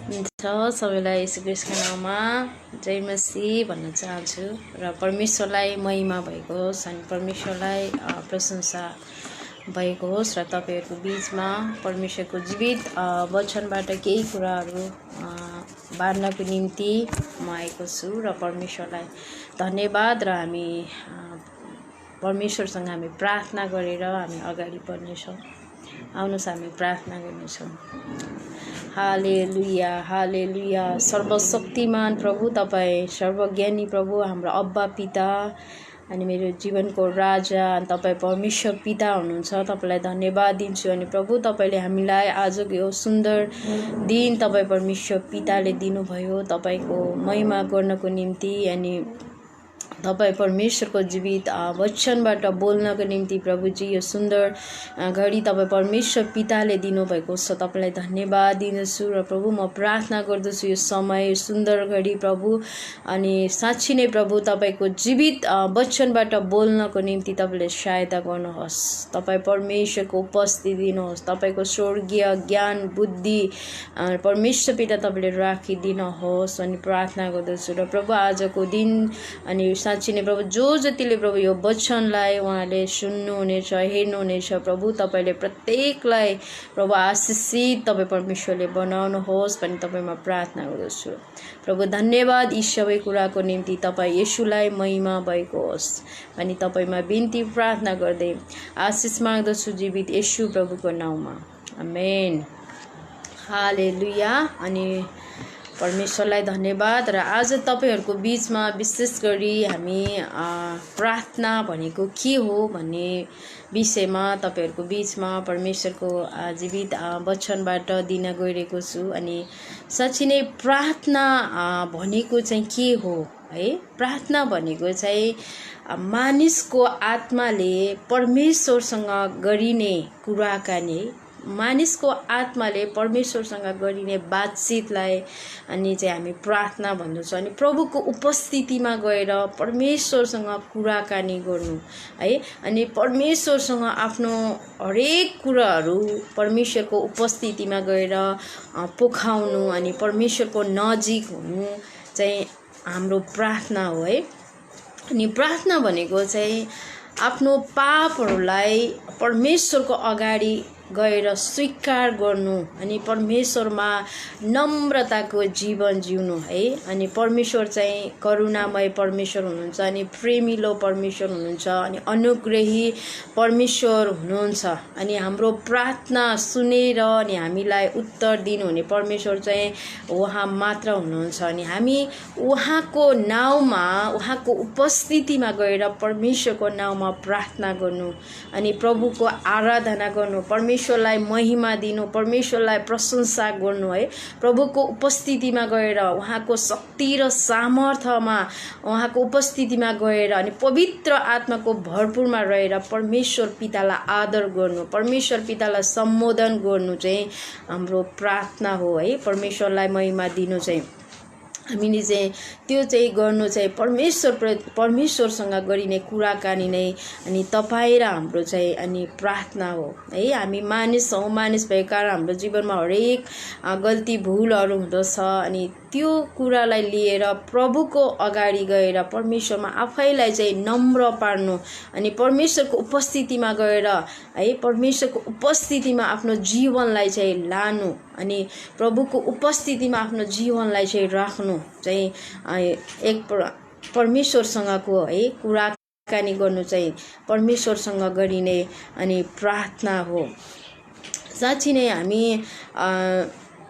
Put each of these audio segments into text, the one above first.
सबैलाई यीशु ख्रीष्टको नाममा जय मसीह भन्न चाहन्छु र परमेश्वरलाई महिमा भएको होस् अनि परमेश्वरलाई प्रशंसा भएको होस् र तपाईहरुको बीचमा परमेश्वरको जीवित वचनबाट केही कुराहरू बाँड्नको निम्ति म आएको छु र परमेश्वरलाई धन्यवाद र हामी परमेश्वरसँग हामी प्रार्थना गरेर हामी अगाडि बढ्नेछौँ। आउनुहोस् हामी प्रार्थना गर्नेछौँ। हालेलुया हालेलुया। सर्वशक्तिमान प्रभु तपाईँ सर्वज्ञानी प्रभु हाम्रो अब्बा पिता अनि मेरो जीवनको राजा अनि तपाईँ परमेश्वर पिता हुनुहुन्छ। तपाईलाई धन्यवाद दिन्छु अनि प्रभु तपाईले हामीलाई आजको यो सुन्दर दिन तपाईँ परमेश्वर पिताले दिनुभयो तपाईको महिमा गर्नको निम्ति अनि तपाईँ परमेश्वरको जीवित वचनबाट बोल्नको निम्ति प्रभुजी यो सुन्दर घडी तपाईँ परमेश्वर पिताले दिनुभएको छ। तपाईलाई धन्यवाद दिन्छु र प्रभु म प्रार्थना गर्दछु यो समय सुन्दर घडी प्रभु अनि साँच्चै नै प्रभु तपाईको जीवित वचनबाट बोल्नको निम्ति तपाईले सहायता गर्नुहोस्। तपाईँ परमेश्वरको उपस्थिति दिनुहोस्। तपाईको स्वर्गीय ज्ञान बुद्धि परमेश्वर पिता तपाईले राखिदिनुहोस् अनि प्रार्थना गर्दछु र प्रभु आजको दिन अनि साँच्चै नै प्रभु जो जतिले प्रभु यो वचनलाई उहाँले सुन्नुहुनेछ हेर्नुहुनेछ प्रभु तपाईले प्रत्येकलाई प्रभु आशीषित तपाईँ परमेश्वरले बनाउनुहोस् भनी तपाईमा प्रार्थना गर्दछु। प्रभु धन्यवाद यी सबै कुराको निम्ति तपाईँ येशूलाई महिमा भएको होस् भनी तपाईमा बिन्ती प्रार्थना गर्दै आशीष माग्दछु जीवित येशू प्रभुको नाउँमा आमेन। हालेलुया। अनि परमेश्वरलाई धन्यवाद र आज तपाईहरुको बीचमा विशेष गरी हामी प्रार्थना भनेको के हो भन्ने विषयमा तपाईहरुको बीचमा परमेश्वरको जीवित वचनबाट दिन गइरहेको छु। अनि साँच्चै नै प्रार्थना भनेको चाहिँ के हो है? प्रार्थना भनेको चाहिँ मानिसको आत्माले परमेश्वरसँग गरिने कुराकानी मानिसको आत्माले परमेश्वरसँग गरिने बातचितलाई अनि चाहिँ हामी प्रार्थना भन्दछौँ। अनि प्रभुको उपस्थितिमा गएर परमेश्वरसँग कुराकानी गर्नु है। अनि परमेश्वरसँग आफ्नो हरेक कुराहरू परमेश्वरको उपस्थितिमा गएर पोखाउनु अनि परमेश्वरको नजिक हुनु चाहिँ हाम्रो प्रार्थना हो है। अनि प्रार्थना भनेको चाहिँ आफ्नो पापहरूलाई परमेश्वरको अगाडि गएर स्वीकार गर्नु अनि परमेश्वरमा नम्रताको जीवन जिउनु है। अनि परमेश्वर चाहिँ करुणामय परमेश्वर हुनुहुन्छ अनि प्रेमिलो परमेश्वर हुनुहुन्छ अनि अनुग्रही परमेश्वर हुनुहुन्छ। अनि हाम्रो प्रार्थना सुनेर अनि हामीलाई उत्तर दिनुहुने परमेश्वर चाहिँ उहाँ मात्र हुनुहुन्छ। अनि हामी उहाँको नाउँमा उहाँको उपस्थितिमा गएर परमेश्वरको नाउँमा प्रार्थना गर्नु अनि प्रभुको आराधना गर्नु परमेश्वरलाई महिमा दिनु परमेश्वरलाई प्रशंसा गर्नु है। प्रभुको उपस्थितिमा गएर उहाँको शक्ति र सामर्थ्यमा उहाँको उपस्थितिमा गएर अनि पवित्र आत्माको भरपुरमा रहेर परमेश्वर पितालाई आदर गर्नु परमेश्वर पितालाई सम्बोधन गर्नु चाहिँ हाम्रो प्रार्थना हो है। परमेश्वरलाई महिमा दिनु चाहिँ हामीले चाहिँ त्यो चाहिँ गर्नु चाहिँ परमेश्वरसँग गरिने कुराकानी नै अनि तपाईँ र हाम्रो चाहिँ अनि प्रार्थना हो है। हामी मानिस हौँ मानिस भएको कारण हाम्रो जीवनमा हरेक गल्ती भुलहरू हुँदछ अनि त्यो कुरालाई लिएर प्रभुको अगाडि गएर परमेश्वरमा आफैलाई चाहिँ नम्र पार्नु अनि परमेश्वरको उपस्थितिमा गएर है परमेश्वरको उपस्थितिमा आफ्नो जीवनलाई चाहिँ लानु अनि प्रभुको उपस्थितिमा आफ्नो जीवनलाई चाहिँ राख्नु चाहिँ एक परमेश्वरसँगको है कुराकानी गर्नु चाहिँ परमेश्वरसँग गरिने अनि प्रार्थना हो। साँच्चै नै हामी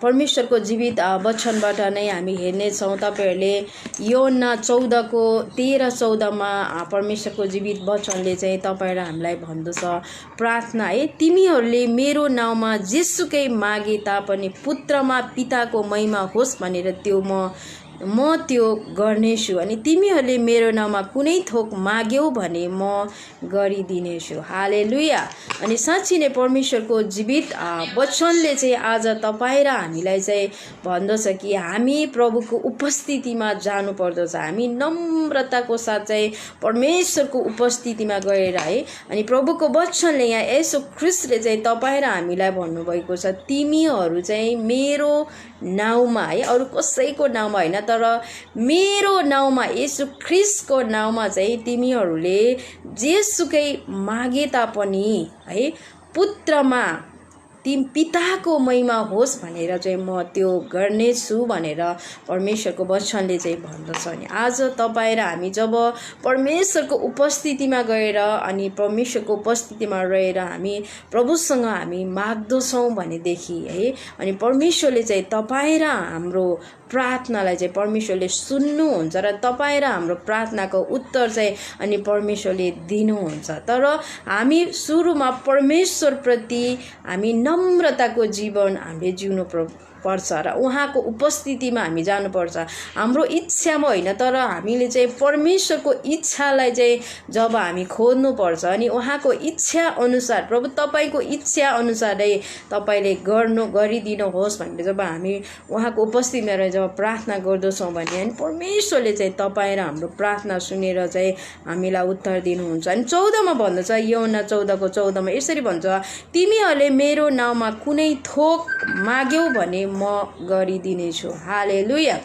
परमेश्वरको जीवित वचनबाट नै हामी हेर्नेछौँ। तपाईहरुले योना 14:13-14 परमेश्वरको जीवित वचनले चाहिँ तपाईँ र हामीलाई भन्दछ प्रार्थना है। तिमीहरूले मेरो नाउँमा जेसुकै मागे तापनि पुत्रमा पिताको महिमा होस् भनेर त्यो म म त्यो गर्नेछु अनि तिमीहरूले मेरो नाउँमा कुनै थोक माग्यौ भने म गरिदिनेछु। हालेलुया। अनि साँच्ची नै परमेश्वरको जीवित वचनले चाहिँ आज तपाईँ र हामीलाई चाहिँ भन्दछ कि हामी प्रभुको उपस्थितिमा जानुपर्दछ। हामी नम्रताको साथ चाहिँ परमेश्वरको उपस्थितिमा गएर है, अनि प्रभुको वचनले यहाँ येशू ख्रीष्टले चाहिँ तपाईँ र हामीलाई भन्नुभएको छ, तिमीहरू चाहिँ मेरो नाउँमा है, अरू कसैको नाउँमा होइन तर मेरो नाउँमा येशू ख्रीष्टको नाउँमा चाहिँ तिमीहरूले जेसुकै मागे तापनि है पुत्रमा पिताको महिमा होस् भनेर चाहिँ म त्यो गर्नेछु भनेर परमेश्वरको वचनले चाहिँ भन्दछ। अनि आज तपाईँ र हामी जब परमेश्वरको उपस्थितिमा गएर अनि परमेश्वरको उपस्थितिमा रहेर हामी प्रभुसँग हामी माग्दछौँ भनेदेखि है, अनि परमेश्वरले चाहिँ तपाईँ र हाम्रो प्रार्थनालाई चाहिँ परमेश्वरले सुन्नुहुन्छ र तपाईँ र हाम्रो प्रार्थनाको उत्तर चाहिँ अनि परमेश्वरले दिनुहुन्छ। तर हामी सुरुमा परमेश्वरप्रति हामी नम्रताको जीवन हामीले जिउनु पर्छ र उहाँको उपस्थितिमा हामी जानुपर्छ। हाम्रो इच्छामा होइन तर हामीले चाहिँ परमेश्वरको इच्छालाई चाहिँ जब हामी खोज्नुपर्छ अनि उहाँको इच्छा अनुसार प्रभु तपाईँको इच्छा अनुसारै तपाईँले गरिदिनुहोस् भनेर जब हामी उहाँको उपस्थितिमा रहेर जब प्रार्थना गर्दछौँ भने अनि परमेश्वरले चाहिँ तपाईँ र हाम्रो प्रार्थना सुनेर चाहिँ हामीलाई उत्तर दिनुहुन्छ। अनि 14मा भन्दछ, यूहन्ना 14:14 यसरी भन्छ, तिमीहरूले मेरो नाउँमा कुनै थोक माग्यौ भने म गरिदिनेछु। हालेलुया।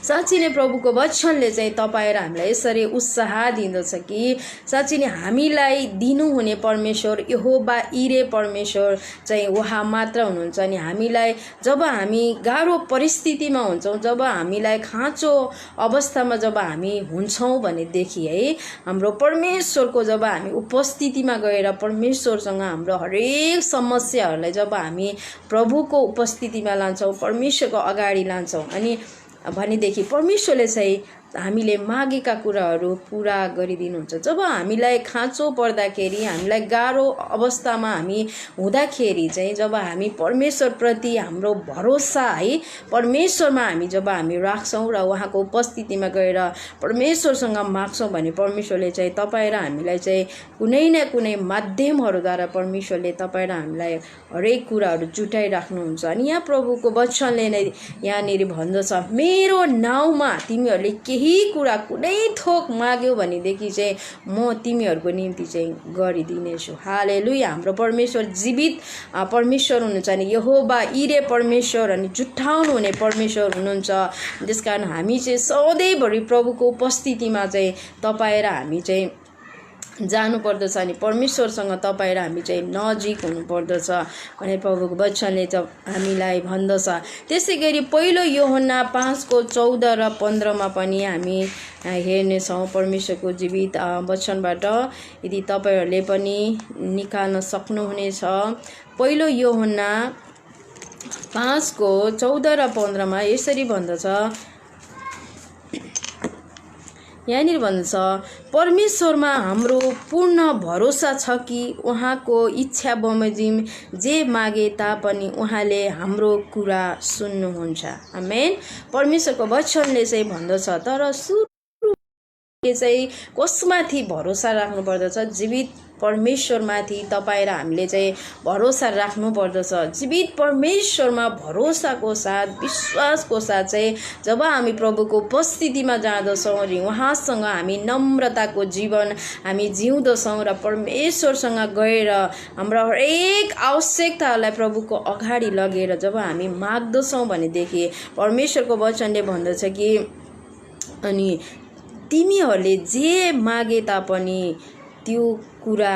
साँच्ची नै प्रभुको वचनले चाहिँ तपाईँ र हामीलाई यसरी उत्साह दिँदछ कि साँच्ची नै हामीलाई दिनुहुने परमेश्वर यहोवा इरे परमेश्वर चाहिँ उहाँ मात्र हुनुहुन्छ। अनि हामीलाई जब हामी गाह्रो परिस्थितिमा हुन्छौँ, जब हामीलाई खाँचो अवस्थामा जब हामी हुन्छौँ भनेदेखि है, हाम्रो परमेश्वरको जब हामी उपस्थितिमा गएर परमेश्वरसँग हाम्रो हरेक समस्याहरूलाई जब हामी प्रभुको उपस्थितिमा लान्छौँ, परमेश्वरको अगाडि लान्छौँ अनि भनेदेखि परमेश्वरले चाहिँ हामीले मागेका कुराहरू पुरा गरिदिनुहुन्छ। जब हामीलाई खाँचो पर्दाखेरि, हामीलाई गाह्रो अवस्थामा हामी हुँदाखेरि चाहिँ जब हामी परमेश्वरप्रति हाम्रो भरोसा है परमेश्वरमा जब हामी राख्छौँ र उहाँको उपस्थितिमा गएर परमेश्वरसँग माग्छौँ भने परमेश्वरले चाहिँ तपाईँ र हामीलाई चाहिँ कुनै न कुनै माध्यमहरूद्वारा परमेश्वरले तपाईँ र हामीलाई हरेक कुराहरू जुटाइराख्नुहुन्छ। अनि यहाँ प्रभुको वचनले नै यहाँनिर भन्दछ, मेरो नाउँमा तिमीहरूले केही कुरा कुनै थोक माग्यो भनेदेखि चाहिँ म तिमीहरूको निम्ति चाहिँ गरिदिनेछु। हालेलुया। हाम्रो परमेश्वर जीवित परमेश्वर हुनुहुन्छ अनि यहोवा इरे परमेश्वर अनि जुटाउनु हुने परमेश्वर हुनुहुन्छ। त्यसकारण हामी चाहिँ सधैँभरि प्रभुको उपस्थितिमा चाहिँ तपाईँ र हामी चाहिँ जानुपर्दछ अनि परमेश्वरसँग तपाईँ र हामी चाहिँ नजिक हुनुपर्दछ भनेर प्रभुको वचनले चाहिँ हामीलाई भन्दछ। त्यसै गरी पहिलो यूहन्ना 5:14 र 15 पनि हामी हेर्नेछौँ परमेश्वरको जीवित वचनबाट, यदि तपाईँहरूले पनि निकाल्न सक्नुहुनेछ। पहिलो यूहन्ना 5:14 र 15 यसरी भन्दछ, यहाँनिर भन्छ, परमेश्वरमा हाम्रो पूर्ण भरोसा छ कि उहाँको इच्छा बमोजिम जे मागे तापनि उहाँले हाम्रो कुरा सुन्नुहुन्छ। आमेन। परमेश्वरको वचनले चाहिँ भन्दछ, तर सुरु चाहिँ कसमाथि भरोसा राख्नु पर्दछ? जीवित परमेश्वरमाथि तपाईँ र हामीले चाहिँ भरोसा राख्नु पर्दछ। जीवित परमेश्वरमा भरोसाको साथ विश्वासको साथ चाहिँ जब हामी प्रभुको उपस्थितिमा जाँदछौँ अनि उहाँसँग हामी नम्रताको जीवन हामी जिउँदछौँ र परमेश्वरसँग गएर हाम्रो हरेक आवश्यकताहरूलाई प्रभुको अगाडि लगेर जब हामी माग्दछौँ भनेदेखि परमेश्वरको वचनले भन्दछ कि अनि तिमीहरूले जे मागे तापनि त्यो कुरा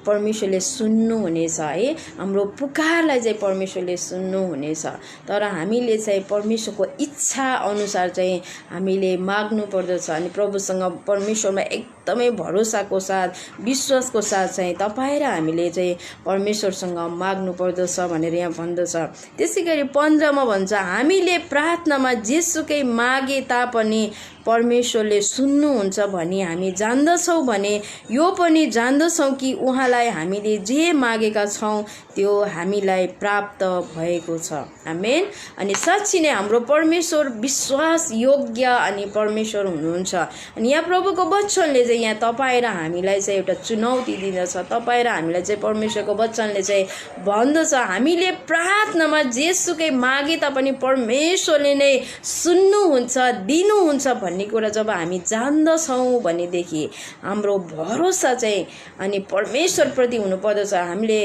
परमेश्वरले सुन्नुहुनेछ है। हाम्रो पुकारलाई चाहिँ परमेश्वरले सुन्नुहुनेछ। तर हामीले चाहिँ परमेश्वरको इच्छा अनुसार चाहिँ हामीले माग्नु पर्दछ अनि प्रभुसँग परमेश्वरमा एकदमै भरोसाको साथ विश्वासको साथ चाहिँ तपाईँ र हामीले चाहिँ परमेश्वरसँग माग्नु पर्दछ भनेर यहाँ भन्दछ। त्यसै गरी 15 भन्छ, हामीले प्रार्थनामा जेसुकै मागे तापनि परमेश्वरले सुन्नुहुन्छ भनी हामी जान्दछौँ भने यो पनि जान्दछौँ कि उहाँलाई हामीले जे मागेका छौँ त्यो हामीलाई प्राप्त भएको छ। आमेन। अनि साँच्चै नै हाम्रो परमेश्वर विश्वास योग्य अनि परमेश्वर हुनुहुन्छ। अनि यहाँ प्रभुको वचनले चाहिँ यहाँ तपाईँ र हामीलाई चाहिँ एउटा चुनौती दिँदछ। तपाईँ र हामीलाई चाहिँ परमेश्वरको वचनले चाहिँ भन्दछ हामीले प्रार्थनामा जेसुकै मागे तापनि परमेश्वरले नै सुन्नुहुन्छ दिनुहुन्छ भन्ने कुरा जब हामी जान्दछौँ भनेदेखि हाम्रो भरोसा चाहिँ अनि परमेश्वरप्रति हुनुपर्दछ। हामीले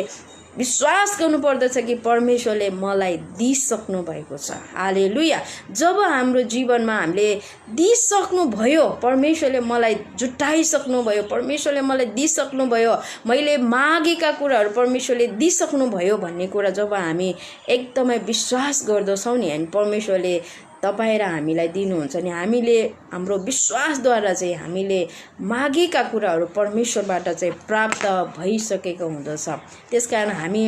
विश्वास गर्नुपर्दछ कि परमेश्वरले मलाई दिइसक्नु भएको छ। हालेलुया। जब हाम्रो जीवनमा हामीले दिइसक्नु भयो, परमेश्वरले मलाई जुटाइसक्नु भयो, परमेश्वरले मलाई दिइसक्नु भयो, मैले मागेका कुराहरू परमेश्वरले दिइसक्नु भयो भन्ने कुरा जब हामी एकदमै विश्वास गर्दछौँ नि, अनि परमेश्वरले तपाईँ र हामीलाई दिनुहुन्छ नि। हामीले हाम्रो विश्वासद्वारा चाहिँ हामीले मागेका कुराहरू परमेश्वरबाट चाहिँ प्राप्त भइसकेको हुँदछ। त्यसकारण हामी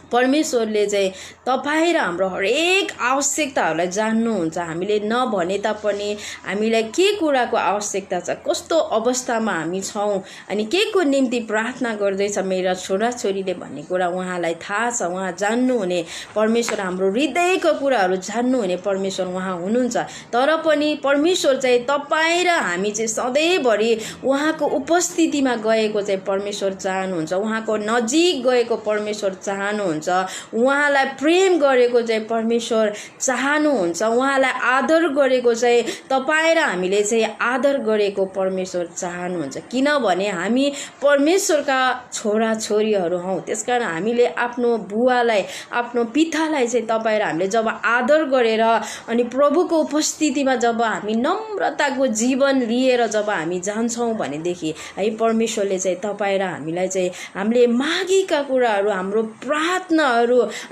परमेश्वरले चाहिँ तपाईँ र हाम्रो हरेक आवश्यकताहरूलाई जान्नुहुन्छ। हामीले नभने तापनि हामीलाई के कुराको आवश्यकता छ, कस्तो अवस्थामा हामी छौँ, अनि के को निम्ति प्रार्थना गर्दैछ मेरा छोराछोरीले भन्ने कुरा उहाँलाई थाहा छ। उहाँ जान्नुहुने परमेश्वर, हाम्रो हृदयको कुराहरू जान्नुहुने परमेश्वर उहाँ हुनुहुन्छ। तर पनि परमेश्वर चाहिँ तपाईँ र हामी चाहिँ सधैँभरि उहाँको उपस्थितिमा गएको चाहिँ परमेश्वर चाहनुहुन्छ। उहाँको नजिक गएको परमेश्वर चाहनुहुन्छ। उहाँलाई प्रेम गरेको चाहिँ परमेश्वर चाहनुहुन्छ। उहाँलाई आदर गरेको चाहिँ तपाईँ र हामीले चाहिँ आदर गरेको परमेश्वर चाहनुहुन्छ। किनभने हामी परमेश्वरका छोराछोरीहरू हौँ। त्यसकारण हामीले आफ्नो बुवालाई, आफ्नो पितालाई चाहिँ तपाईँ र हामीले जब आदर गरेर अनि प्रभुको उपस्थितिमा जब हामी नम्रताको जीवन लिएर जब हामी जान्छौँ भनेदेखि है परमेश्वरले चाहिँ तपाईँ र हामीलाई चाहिँ हामीले मागेका कुराहरू, हाम्रो प्रार्थनाहरू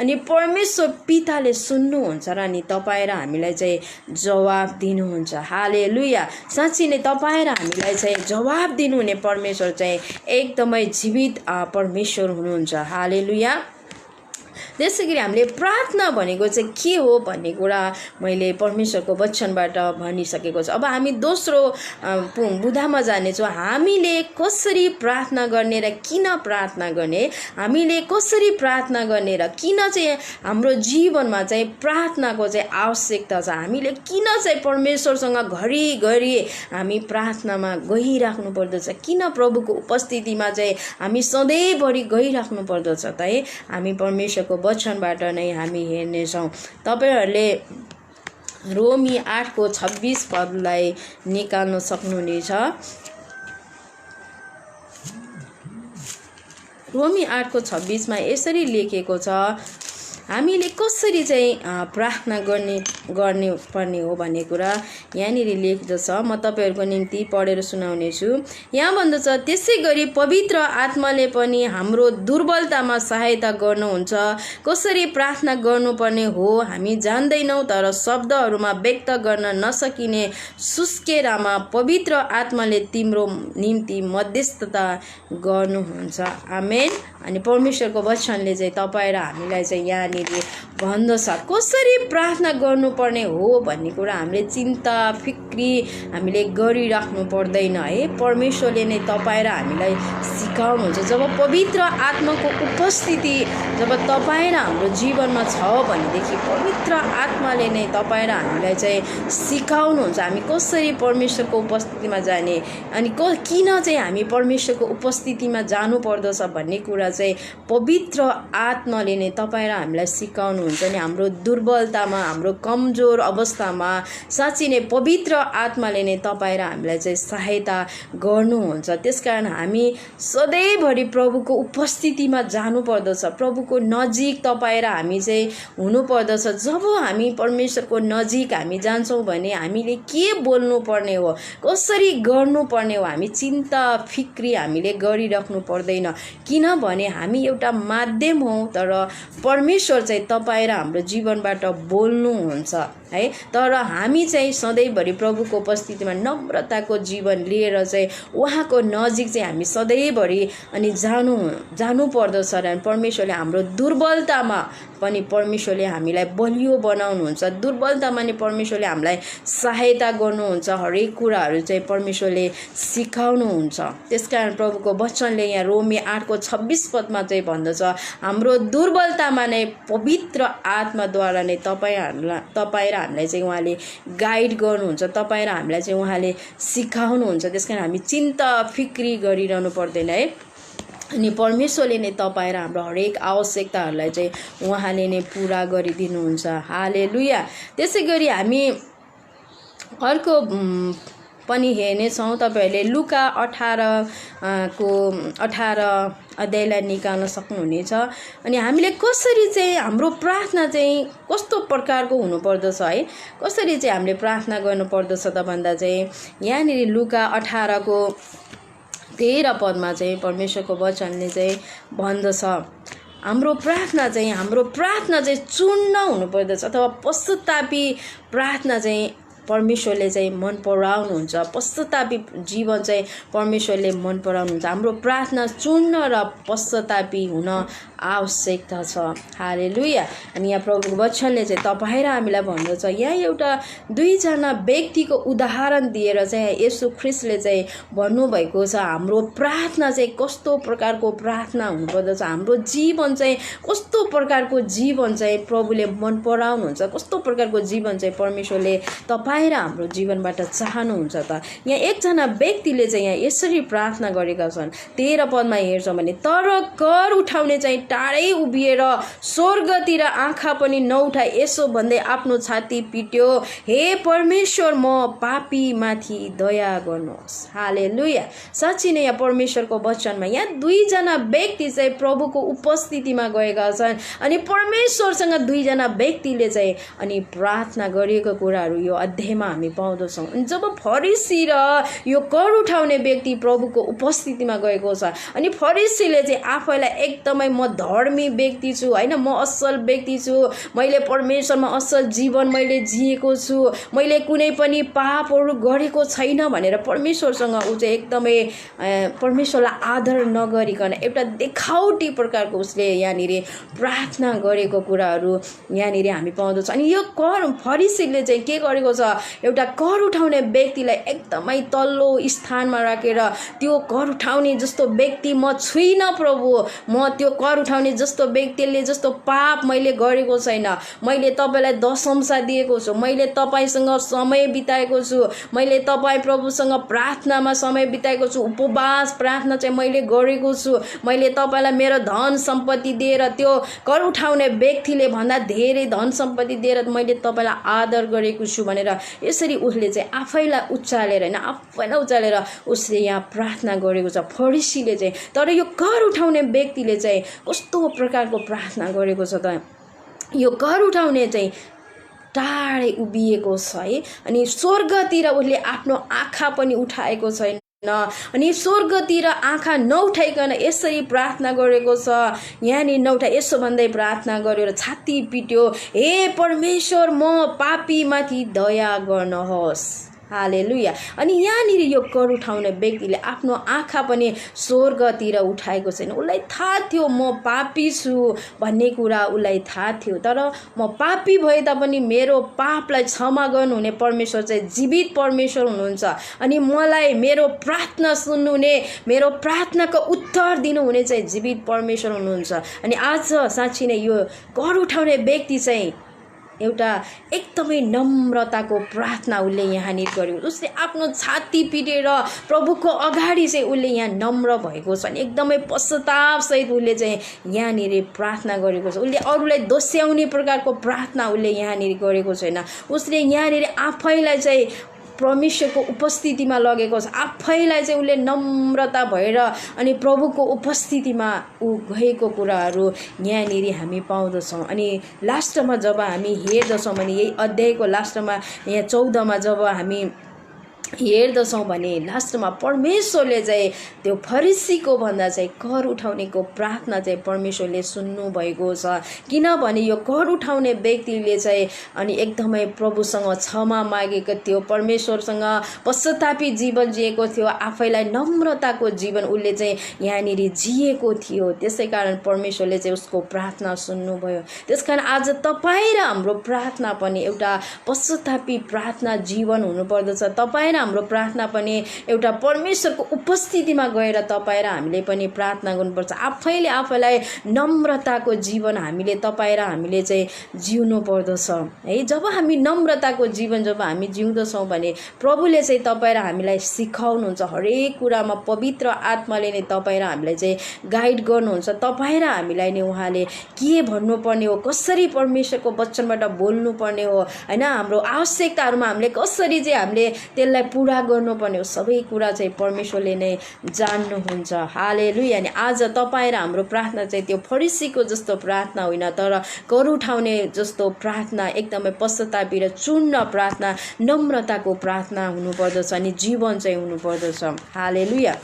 अनि परमेश्वर पिताले सुन्नुहुन्छ र अनि तपाईँ र हामीलाई चाहिँ जवाब दिनुहुन्छ। हालेलुया। साँच्चै नै तपाईँ र हामीलाई चाहिँ जवाब दिनुहुने परमेश्वर चाहिँ एकदमै जीवित परमेश्वर हुनुहुन्छ। हालेलुया। त्यसै गरी हामीले प्रार्थना भनेको चाहिँ के हो भन्ने कुरा मैले परमेश्वरको वचनबाट भनिसकेको छु। अब हामी दोस्रो बुँदामा जानेछौँ, हामीले कसरी प्रार्थना गर्ने र किन प्रार्थना गर्ने, हामीले कसरी प्रार्थना गर्ने र किन चाहिँ हाम्रो जीवनमा चाहिँ प्रार्थनाको चाहिँ आवश्यकता छ, हामीले किन चाहिँ परमेश्वरसँग घरिघरि हामी प्रार्थनामा गइराख्नु पर्दछ, किन प्रभुको उपस्थितिमा चाहिँ हामी सधैँभरि गइराख्नु पर्दछ त है। हामी परमेश्वरको वचनबाट नै हामी हेर्नेछौँ। तपाईहरूले रोमी 8:26 पदलाई निकाल्न सक्नुहुनेछ। रोमी 8:26 मा यसरी लेखेको छ, हामीले कसरी चाहिँ प्रार्थना गर्ने पर्ने हो भन्ने कुरा यहाँनिर लेख्दछ। म तपाईँहरूको निम्ति पढेर सुनाउनेछु। यहाँ भन्दछ, त्यसै गरी पवित्र आत्माले पनि हाम्रो दुर्बलतामा सहायता गर्नुहुन्छ। कसरी प्रार्थना गर्नुपर्ने हो हामी जान्दैनौँ, तर शब्दहरूमा व्यक्त गर्न नसकिने सुस्केरामा पवित्र आत्माले तिम्रो निम्ति मध्यस्थता गर्नुहुन्छ। आमेन। अनि परमेश्वरको वचनले चाहिँ तपाईँ र हामीलाई चाहिँ यहाँनिर भन्दछ कसरी प्रार्थना गर्नुपर्ने हो भन्ने कुरा हामीले चिन्ता फिक्री हामीले गरिराख्नु पर्दैन है। परमेश्वरले नै तपाईँ र हामीलाई सिकाउनुहुन्छ। जब पवित्र आत्माको उपस्थिति जब तपाईँ र हाम्रो जीवनमा छ भनेदेखि पवित्र आत्माले नै तपाईँ र हामीलाई चाहिँ सिकाउनुहुन्छ हामी कसरी परमेश्वरको उपस्थितिमा जाने, अनि किन चाहिँ हामी परमेश्वरको उपस्थितिमा जानु पर्दछ भन्ने कुरा चाहिँ पवित्र आत्माले नै तपाईँ र हामीलाई सिकाउनुहुन्छ। नि हाम्रो दुर्बलतामा, हाम्रो कमजोर अवस्थामा साँच्चै नै पवित्र आत्माले नै तपाईँ र हामीलाई चाहिँ सहायता गर्नुहुन्छ। त्यसकारण हामी सधैँभरि प्रभुको उपस्थितिमा जानुपर्दछ, प्रभुको नजिक तपाईँ र हामी चाहिँ हुनुपर्दछ। जब हामी परमेश्वरको नजिक हामी जान्छौँ भने हामीले के बोल्नुपर्ने हो, कसरी गर्नुपर्ने हो हामी चिन्ता फिक्री हामीले गरिराख्नु पर्दैन। किनभने हामी एउटा माध्यम हौँ, तर परमेश्वर चाहिँ तपाईँ र हाम्रो जीवनबाट बोल्नुहुन्छ है। तर हामी चाहिँ सधैँभरि प्रभु प्रभुको उपस्थितिमा नम्रताको जीवन लिएर चाहिँ उहाँको नजिक चाहिँ हामी सधैँभरि अनि जानु पर्दछ र परमेश्वरले हाम्रो दुर्बलतामा पनि परमेश्वरले हामीलाई बलियो बनाउनुहुन्छ। दुर्बलतामा नि परमेश्वरले हामीलाई सहायता गर्नुहुन्छ। हरेक कुराहरू चाहिँ परमेश्वरले सिकाउनुहुन्छ। त्यसकारण प्रभुको वचनले यहाँ रोमी 8:26 चाहिँ भन्दछ, हाम्रो दुर्बलतामा नै पवित्र आत्माद्वारा नै तपाईँ र हामीलाई चाहिँ उहाँले गाइड गर्नुहुन्छ। तपाईँ र हामीलाई चाहिँ उहाँले सिकाउनुहुन्छ। त्यसकारण हामी चिन्ता फिक्री गरिरहनु पर्दैन है। अनि परमेश्वरले नै तपाईँ र हाम्रो हरेक आवश्यकताहरूलाई चाहिँ उहाँले नै पुरा गरिदिनुहुन्छ। हालेलुया। त्यसै गरी हामी अर्को पनि हेर्नेछौँ। तपाईँहरूले लुका 18 अध्यायलाई निकाल्न सक्नुहुनेछ। अनि हामीले कसरी चाहिँ हाम्रो प्रार्थना चाहिँ कस्तो प्रकारको हुनुपर्दछ है, कसरी चाहिँ हामीले प्रार्थना गर्नुपर्दछ त भन्दा चाहिँ यहाँनिर लुका 18:13 चाहिँ परमेश्वरको वचनले चाहिँ भन्दछ, हाम्रो प्रार्थना चाहिँ चुन्न हुनुपर्दछ अथवा पश्चातापी प्रार्थना चाहिँ परमेश्वरले चाहिँ मन पराउनुहुन्छ। पश्चातापी जीवन चाहिँ परमेश्वरले मन पराउनुहुन्छ। हाम्रो प्रार्थना चुन्न र पश्चातापी हुन आवश्यकता छ। हालेलुया। अनि यहाँ प्रभुको वचनले चाहिँ तपाईँ र हामीलाई भन्दछ, यहाँ एउटा दुईजना व्यक्तिको उदाहरण दिएर चाहिँ येशू ख्रीष्टले चाहिँ भन्नुभएको छ हाम्रो प्रार्थना चाहिँ कस्तो प्रकारको प्रार्थना हुनुपर्दछ, हाम्रो जीवन चाहिँ कस्तो प्रकारको जीवन चाहिँ प्रभुले मन पराउनुहुन्छ, कस्तो प्रकारको जीवन चाहिँ परमेश्वरले तपाईँ र हाम्रो जीवनबाट चाहनुहुन्छ त। यहाँ एकजना व्यक्तिले चाहिँ यहाँ यसरी प्रार्थना गरेका छन्। 13 हेर्छौँ भने, तर कर उठाउने चाहिँ टाढै उभिएर स्वर्गतिर आँखा पनि नउठाए यसो भन्दै आफ्नो छाती पिट्यो, हे परमेश्वर म पापी माथि दया गर्नुहोस्। हालेलुया। साँच्चै नै यहाँ परमेश्वरको वचनमा यहाँ दुईजना व्यक्ति चाहिँ प्रभुको उपस्थितिमा गएका छन्। अनि परमेश्वरसँग दुईजना व्यक्तिले चाहिँ अनि प्रार्थना गरेको कुराहरू यो अध्यायमा हामी पाउँदछौँ। अनि जब फरिसी र यो कर उठाउने व्यक्ति प्रभुको उपस्थितिमा गएको छ, अनि फरिसीले चाहिँ आफैलाई एकदमै म धर्मी व्यक्ति छु होइन, म असल व्यक्ति छु, मैले परमेश्वरमा असल जीवन मैले जिएको छु, मैले कुनै पनि पापहरू गरेको छैन भनेर परमेश्वरसँग ऊ चाहिँ एकदमै परमेश्वरलाई आदर नगरिकन एउटा देखावटी प्रकारको उसले यहाँनिर प्रार्थना गरेको कुराहरू यहाँनिर हामी पाउँदछौँ। अनि यो फरिसीले चाहिँ के गरेको छ, एउटा कर उठाउने व्यक्तिलाई एकदमै तल्लो स्थानमा राखेर त्यो कर उठाउने जस्तो व्यक्ति म छुइनँ प्रभु, म त्यो कर उठाउने जस्तो व्यक्तिले जस्तो पाप मैले गरेको छैन, मैले तपाईँलाई दशंसा दिएको छु, मैले तपाईँसँग समय बिताएको छु, मैले तपाईँ प्रभुसँग प्रार्थनामा समय बिताएको छु, उपवास प्रार्थना चाहिँ मैले गरेको छु, मैले तपाईँलाई मेरो धन सम्पत्ति दिएर त्यो कर उठाउने व्यक्तिले भन्दा धेरै धन सम्पत्ति दिएर मैले तपाईँलाई आदर गरेको छु भनेर यसरी उसले चाहिँ आफैलाई उचालेर उसले यहाँ प्रार्थना गरेको छ फरिसीले चाहिँ। तर यो कर उठाउने व्यक्तिले चाहिँ कस्तो प्रकारको प्रार्थना गरेको छ त, यो कर उठाउने चाहिँ टाढै उभिएको छ है। अनि स्वर्गतिर उसले आफ्नो आँखा पनि उठाएको छैन, अनि स्वर्गतिर आँखा नउठाइकन यसरी प्रार्थना गरेको छ। यहाँनिर नउठाइ यसो भन्दै प्रार्थना गरेर छाती पिट्यो, हे परमेश्वर म पापी माथि दया गर्नुहोस्। हालेलुया। अनि यहाँनिर यो कर उठाउने व्यक्तिले आफ्नो आँखा पनि स्वर्गतिर उठाएको छैन। उसलाई थाहा थियो म पापी छु भन्ने कुरा उसलाई थाहा थियो, तर म पापी भए तापनि मेरो पापलाई क्षमा गर्नुहुने परमेश्वर चाहिँ जीवित परमेश्वर हुनुहुन्छ। अनि मलाई मेरो प्रार्थना सुन्नुहुने, मेरो प्रार्थनाको उत्तर दिनुहुने चाहिँ जीवित परमेश्वर हुनुहुन्छ। अनि आज साँच्चै नै यो कर उठाउने व्यक्ति चाहिँ एउटा एकदमै नम्रताको प्रार्थना उसले यहाँनिर गर्यो। उसले आफ्नो छाती पिटेर प्रभुको अगाडि चाहिँ उसले यहाँ नम्र भएको छ, अनि एकदमै पश्चातापसहित उसले चाहिँ यहाँनिर प्रार्थना गरेको छ। उसले अरूलाई दोस्याउने प्रकारको प्रार्थना उसले यहाँनिर गरेको छैन। उसले यहाँनिर आफैलाई चाहिँ परमेश्वरको उपस्थितिमा लगेको छ, आफैलाई चाहिँ उसले नम्रता भएर अनि प्रभुको उपस्थितिमा ऊ गएको कुराहरू यहाँनिर हामी पाउँदछौँ। अनि लास्टमा जब हामी हेर्दछौँ भने यही अध्यायको लास्टमा यहाँ 14 जब हामी हेर्दछौँ भने लास्टमा परमेश्वरले चाहिँ त्यो फरिसीको भन्दा चाहिँ कर उठाउनेको प्रार्थना चाहिँ परमेश्वरले सुन्नुभएको छ। किनभने यो कर उठाउने व्यक्तिले चाहिँ अनि एकदमै प्रभुसँग क्षमा मागेको थियो, परमेश्वरसँग पश्चातापी जीवन जिएको थियो, आफैलाई नम्रताको जीवन उसले चाहिँ यहाँनिर जिएको थियो। त्यसै कारण परमेश्वरले चाहिँ उसको प्रार्थना सुन्नुभयो। त्यसकारण आज तपाईँ र हाम्रो प्रार्थना पनि एउटा पश्चातापी प्रार्थना जीवन हुनुपर्दछ। तपाईँ र हाम्रो प्रार्थना पनि एउटा परमेश्वरको उपस्थितिमा गएर तपाईँ र हामीले पनि प्रार्थना गर्नुपर्छ। आफैले आफैलाई नम्रताको जीवन हामीले तपाईँ र हामीले चाहिँ जिउनु पर्दछ है। जब हामी नम्रताको जीवन जब हामी जिउँदछौँ भने प्रभुले चाहिँ तपाईँ र हामीलाई सिकाउनुहुन्छ, हरेक कुरामा पवित्र आत्माले नै तपाईँ र हामीलाई चाहिँ गाइड गर्नुहुन्छ। तपाईँ र हामीलाई नै उहाँले के भन्नुपर्ने हो, कसरी परमेश्वरको वचनबाट बोल्नुपर्ने हो हैन, हाम्रो आवश्यकताहरूमा हामीले कसरी चाहिँ हामीले त्यसलाई पुरा गर्नुपर्ने हो, सबै कुरा चाहिँ परमेश्वरले नै जान्नुहुन्छ। हालेलुया। अनि आज तपाईँ र हाम्रो प्रार्थना चाहिँ त्यो फरिसीको जस्तो प्रार्थना होइन, तर कर उठाउने जस्तो प्रार्थना, एकदमै पश्चातापी र चूर्ण प्रार्थना, नम्रताको प्रार्थना हुनुपर्दछ अनि जीवन चाहिँ हुनुपर्दछ। हालेलुया।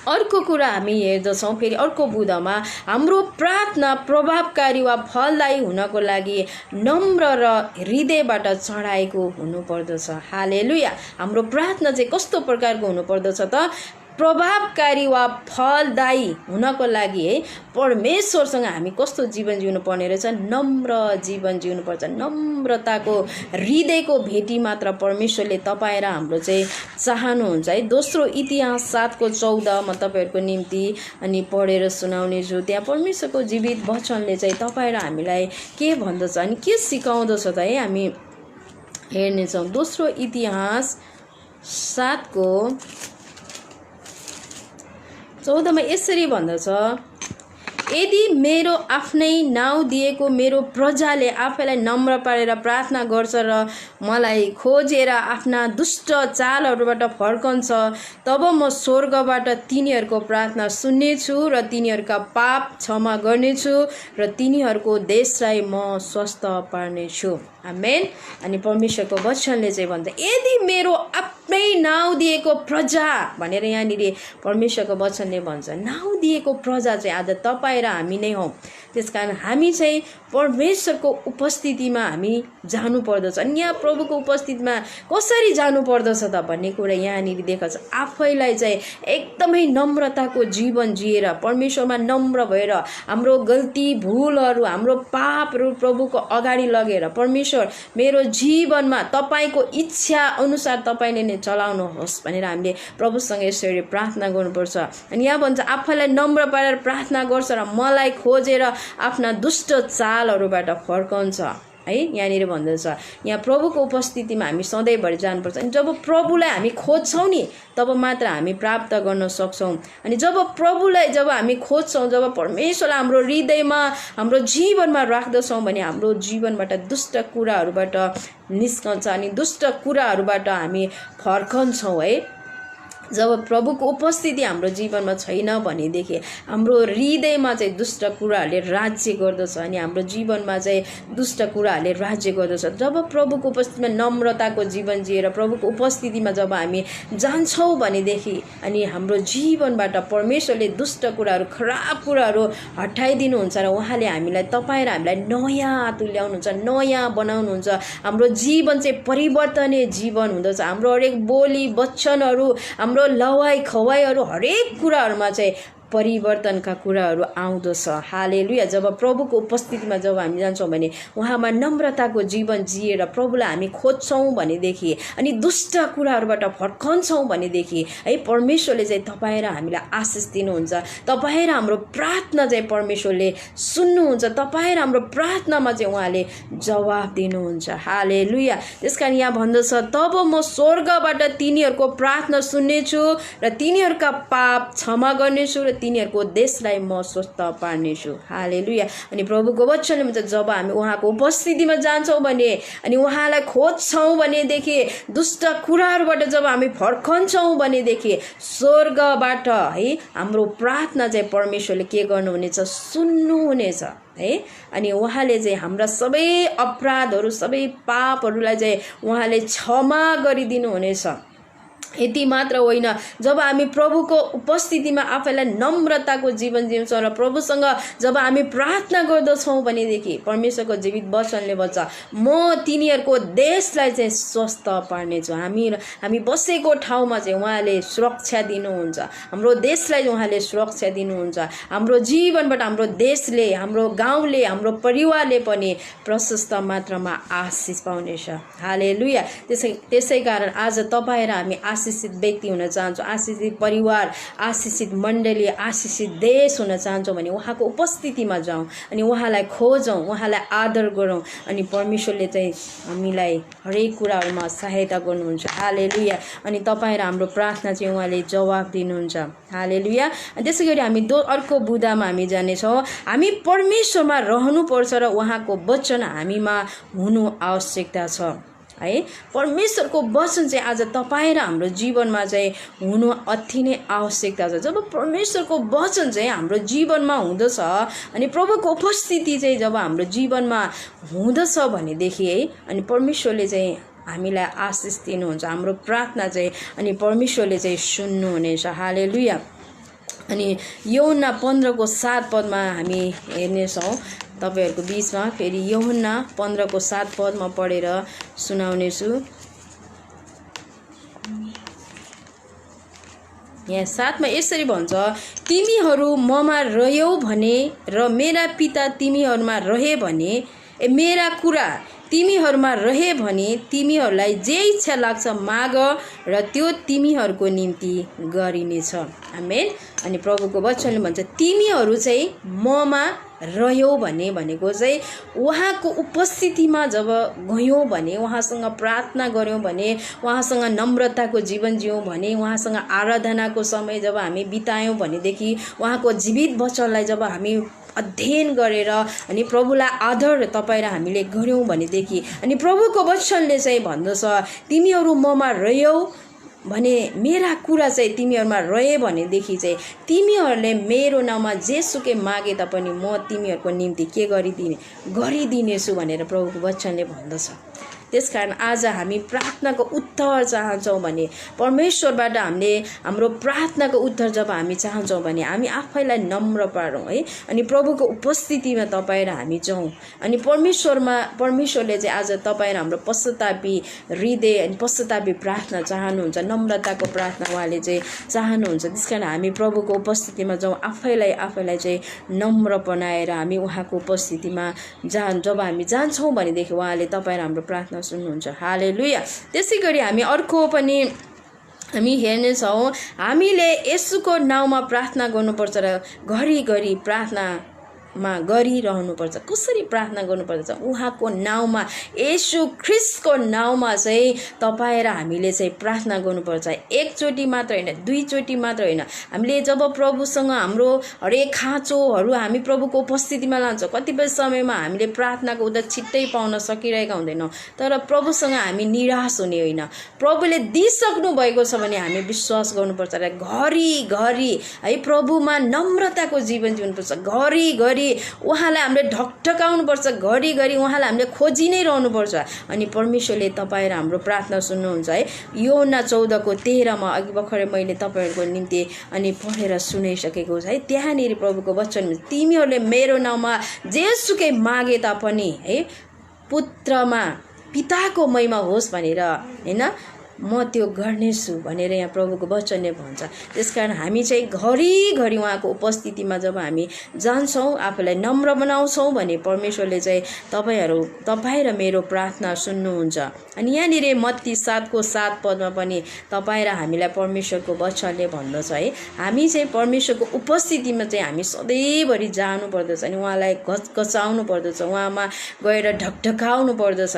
अर्को कुरा हामी हेर्दछौँ फेरि अर्को बुँदमा, हाम्रो प्रार्थना प्रभावकारी वा फलदायी हुनको लागि नम्र र हृदयबाट चढाएको हुनुपर्दछ। हालेलुया। हाम्रो प्रार्थना चाहिँ कस्तो प्रकारको हुनुपर्दछ त? प्रभावकारी वा फलदायी हुनको लागि है परमेश्वरसँग हामी कस्तो जीवन जिउनु पर्ने रहेछ? नम्र जीवन जिउनुपर्छ। नम्रताको हृदयको भेटी मात्र परमेश्वरले तपाईँ र हाम्रो चाहिँ चाहनुहुन्छ है। दोस्रो इतिहास 7:14 म तपाईँहरूको निम्ति अनि पढेर सुनाउने छु। त्यहाँ परमेश्वरको जीवित वचनले चाहिँ तपाईँ र हामीलाई के भन्दछ अनि के सिकाउँदछ त है, हामी हेर्नेछौँ। दोस्रो इतिहास 7:14 यसरी भन्दछ, यदि मेरो आफ्नै नाउँ दिएको मेरो प्रजाले आफैलाई नम्र पारेर प्रार्थना गर्छ र मलाई खोजेर आफ्ना दुष्ट चालहरूबाट फर्कन्छ, तब म स्वर्गबाट तिनीहरूको प्रार्थना सुन्नेछु र तिनीहरूका पाप क्षमा गर्नेछु र तिनीहरूको देशलाई म स्वस्थ पार्नेछु। आमेन। अनि परमेश्वरको वचनले चाहिँ भन्छ, यदि मेरो आफ्नै नाउँ दिएको प्रजा भनेर यहाँनिर परमेश्वरको वचनले भन्छ। नाउँ दिएको प्रजा चाहिँ आज तपाईँ र हामी नै हौँ। त्यसकारण हामी चाहिँ परमेश्वरको उपस्थितिमा हामी जानु पर्दछ। अनि यहाँ प्रभुको उपस्थितिमा कसरी जानु पर्दछ त भन्ने कुरा यहाँनिर देखा छ। आफैलाई चाहिँ एकदमै नम्रताको जीवन जिएर परमेश्वरमा नम्र भएर हाम्रो गल्ती भुलहरू हाम्रो पापहरू प्रभुको अगाडि लगेर, परमेश्वर मेरो जीवनमा तपाईँको इच्छा अनुसार तपाईँले नै चलाउनुहोस् भनेर हामीले प्रभुसँग यसरी प्रार्थना गर्नुपर्छ। अनि यहाँ भन्छ, आफैलाई नम्र पारेर प्रार्थना गर्छ र मलाई खोजेर आफ्ना दुष्ट चालहरूबाट फर्कन्छ है। यहाँनिर भन्दछ, यहाँ प्रभुको उपस्थितिमा हामी सधैँभरि जानुपर्छ। अनि जब प्रभुलाई हामी खोज्छौँ नि तब मात्र हामी प्राप्त गर्न सक्छौँ। अनि जब प्रभुलाई जब हामी खोज्छौँ, जब परमेश्वरलाई हाम्रो हृदयमा हाम्रो जीवनमा राख्दछौँ भने हाम्रो जीवनबाट दुष्ट कुराहरूबाट निस्कन्छ अनि दुष्ट कुराहरूबाट हामी फर्कन्छौँ है। जब प्रभुको उपस्थिति हाम्रो जीवनमा छैन भनेदेखि हाम्रो हृदयमा चाहिँ दुष्ट कुराहरूले राज्य गर्दछ अनि हाम्रो जीवनमा चाहिँ दुष्ट कुराहरूले राज्य गर्दछ। जब प्रभुको उपस्थितिमा नम्रताको जीवन जिएर प्रभुको उपस्थितिमा जब हामी जान्छौँ भनेदेखि अनि हाम्रो जीवनबाट परमेश्वरले दुष्ट कुराहरू खराब कुराहरू हटाइदिनुहुन्छ र उहाँले हामीलाई तपाईँ र हामीलाई नयाँ तुल्याउनुहुन्छ, नयाँ बनाउनुहुन्छ। हाम्रो जीवन चाहिँ परिवर्तनीय जीवन हुँदछ। हाम्रो हरेक बोली वचनहरू, हाम्रो लवाई खवाईहरू हरेक कुराहरूमा चाहिँ परिवर्तनका कुराहरू आउँदछ। हालेलुया। जब प्रभुको उपस्थितिमा जब हामी जान्छौँ भने उहाँमा नम्रताको जीवन जिएर प्रभुलाई हामी खोज्छौँ भनेदेखि अनि दुष्ट कुराहरूबाट फर्कन्छौँ भनेदेखि है परमेश्वरले चाहिँ तपाईँ र हामीलाई आशिष दिनुहुन्छ। तपाईँ र हाम्रो प्रार्थना चाहिँ परमेश्वरले सुन्नुहुन्छ। तपाईँ र हाम्रो प्रार्थनामा चाहिँ उहाँले जवाब दिनुहुन्छ। हालेलुया। त्यसकारण यहाँ भन्दछ, तब म स्वर्गबाट तिनीहरूको प्रार्थना सुन्नेछु र तिनीहरूका पाप क्षमा गर्नेछु र तिनीहरूको देशलाई म स्वस्थ पार्नेछु। हालेलुया। अनि प्रभुको वचनले भन्छ, जब हामी उहाँको उपस्थितिमा जान्छौँ भने अनि उहाँलाई खोज्छौँ भनेदेखि दुष्ट कुराहरूबाट जब हामी फर्कन्छौँ भनेदेखि स्वर्गबाट है हाम्रो प्रार्थना चाहिँ परमेश्वरले के गर्नुहुनेछ? सुन्नुहुनेछ है। अनि उहाँले चाहिँ हाम्रा सबै अपराधहरू सबै पापहरूलाई चाहिँ उहाँले क्षमा गरिदिनु हुनेछ यति मात्र होइन, जब हामी प्रभुको उपस्थितिमा आफैलाई नम्रताको जीवन जिउँछौँ र प्रभुसँग जब हामी प्रार्थना गर्दछौँ भनेदेखि परमेश्वरको जीवित वचनले भन्छ, म तिनीहरूको देशलाई चाहिँ स्वस्थ पार्नेछु। हामी बसेको ठाउँमा चाहिँ उहाँले सुरक्षा दिनुहुन्छ, हाम्रो देशलाई उहाँले सुरक्षा दिनुहुन्छ। हाम्रो जीवनबाट हाम्रो देशले, हाम्रो गाउँले, हाम्रो परिवारले पनि प्रशस्त मात्रामा आशिष पाउनेछ। हालेलुया। त्यसै कारण आज तपाईँ र हामी आशिषित व्यक्ति हुन चाहन्छौँ, आशिषित परिवार, आशिषित मण्डली, आशिषित देश हुन चाहन्छौँ भने उहाँको उपस्थितिमा जाउँ अनि उहाँलाई खोजौँ, उहाँलाई आदर गरौँ अनि परमेश्वरले चाहिँ हामीलाई हरेक कुराहरूमा सहायता गर्नुहुन्छ। हालेलुया। अनि तपाईँ र हाम्रो प्रार्थना चाहिँ उहाँले जवाब दिनुहुन्छ। हालेलुया। अनि त्यसै गरी हामी अर्को बुदामा हामी जानेछौँ, हामी परमेश्वरमा रहनुपर्छ र उहाँको वचन हामीमा हुनु आवश्यकता छ है। परमेश्वरको वचन चाहिँ आज तपाईँ र हाम्रो जीवनमा चाहिँ हुनु अति नै आवश्यकता छ। जब परमेश्वरको वचन चाहिँ हाम्रो जीवनमा हुँदछ अनि प्रभुको उपस्थिति चाहिँ जब हाम्रो जीवनमा हुँदछ भनेदेखि है, अनि परमेश्वरले चाहिँ हामीलाई आशिष दिनुहुन्छ, हाम्रो प्रार्थना चाहिँ अनि परमेश्वरले चाहिँ सुन्नुहुनेछ। हालेलुया। अनि यूहन्ना 15:7 हामी हेर्नेछौँ तपाईहरुको बीचमा। फेरि यूहन्ना 15:7 म पढेर सुनाउनेछु। यहाँ 7 यसरी भन्छ, तिमीहरू ममा रह्यौ भने र मेरा पिता तिमीहरूमा रहे भने, मेरा कुरा तिमीहरूमा रहे भने तिमीहरूलाई जे इच्छा लाग्छ माग र त्यो तिमीहरूको निम्ति गरिनेछ। आमेन। अनि प्रभुको वचनले भन्छ तिमीहरू चाहिँ ममा रह्यौ भनेको चाहिँ उहाँको उपस्थितिमा जब गयौँ भने, उहाँसँग प्रार्थना गऱ्यौँ भने, उहाँसँग नम्रताको जीवन जियौँ भने, उहाँसँग आराधनाको समय जब हामी बितायौँ भनेदेखि, उहाँको जीवित वचनलाई जब हामी अध्ययन गरेर अनि प्रभुलाई आदर तपाईँ र हामीले गऱ्यौँ भनेदेखि, अनि प्रभुको वचनले चाहिँ भन्दछ तिमीहरू ममा रह्यौ भने, मेरा कुरा चाहिँ तिमीहरूमा रहे भनेदेखि चाहिँ तिमीहरूले मेरो नाममा जेसुकै मागे तापनि म तिमीहरूको निम्ति के गरिदिनेछु भनेर प्रभुको वचनले भन्दछ। त्यसकारण आज हामी प्रार्थनाको उत्तर चाहन्छौँ भने, परमेश्वरबाट हामीले हाम्रो प्रार्थनाको उत्तर जब हामी चाहन्छौँ भने हामी आफैलाई नम्र पारौँ है। अनि प्रभुको उपस्थितिमा तपाईँ र हामी जाउँ अनि परमेश्वरले चाहिँ आज तपाईँ र हाम्रो पश्चातापी हृदय अनि पश्चातापी प्रार्थना चाहनुहुन्छ, नम्रताको प्रार्थना उहाँले चाहिँ चाहनुहुन्छ। त्यसकारण हामी प्रभुको उपस्थितिमा जाउँ, आफैलाई चाहिँ नम्र बनाएर हामी उहाँको उपस्थितिमा जब हामी जान्छौँ भनेदेखि उहाँले तपाईँ र हाम्रो प्रार्थना सुन्नुहुन्छ। हालेलुया। त्यसै गरी हामी अर्को पनि हामी हेर्नेछौँ, हामीले येशूको नाउँमा प्रार्थना गर्नुपर्छ र घरिघरि प्रार्थनामा गरिरहनुपर्छ। कसरी प्रार्थना गर्नुपर्छ? उहाँको नाउँमा, येशू ख्रीष्टको नाउँमा चाहिँ तपाईँ र हामीले चाहिँ प्रार्थना गर्नुपर्छ। एकचोटि मात्र होइन, दुईचोटि मात्र होइन। हामीले जब प्रभुसँग हाम्रो हरेक खाँचोहरू हामी प्रभुको उपस्थितिमा लान्छौँ, कतिपय समयमा हामीले प्रार्थनाको उत्तर छिट्टै पाउन सकिरहेका हुँदैनौँ, तर प्रभुसँग हामी निराश हुने होइन। प्रभुले दिइसक्नु भएको छ भने हामी विश्वास गर्नुपर्छ र घरिघरि है प्रभुमा नम्रताको जीवन जिउनुपर्छ। घरिघरि उहाँलाई हामीले ढकढकाउनुपर्छ, घरिघरि उहाँलाई हामीले खोजि नै रहनुपर्छ। अनि परमेश्वरले तपाईँ र हाम्रो प्रार्थना सुन्नुहुन्छ है। यूहन्ना 14:13 अघि भर्खरै मैले तपाईँहरूको निम्ति अनि पढेर सुनाइसकेको छ है। त्यहाँनिर प्रभुको वचन, तिमीहरूले मेरो नाउँमा जेसुकै मागे तापनि है पुत्रमा पिताको महिमा होस् भनेर हैन म त्यो गर्नेछु भनेर यहाँ प्रभुको वचनले भन्छ। त्यसकारण हामी चाहिँ घरिघरि उहाँको उपस्थितिमा जब हामी जान्छौँ, आफूलाई नम्र बनाउँछौँ भने परमेश्वरले चाहिँ तपाईँ र मेरो प्रार्थना सुन्नुहुन्छ। अनि यहाँनिर मत्ती 7:7 पनि तपाईँ र हामीलाई परमेश्वरको वचनले भन्दछ है, हामी चाहिँ परमेश्वरको उपस्थितिमा चाहिँ हामी सधैँभरि जानु पर्दछ अनि उहाँलाई घचघचाउनु पर्दछ, उहाँमा गएर ढकढकाउनु पर्दछ।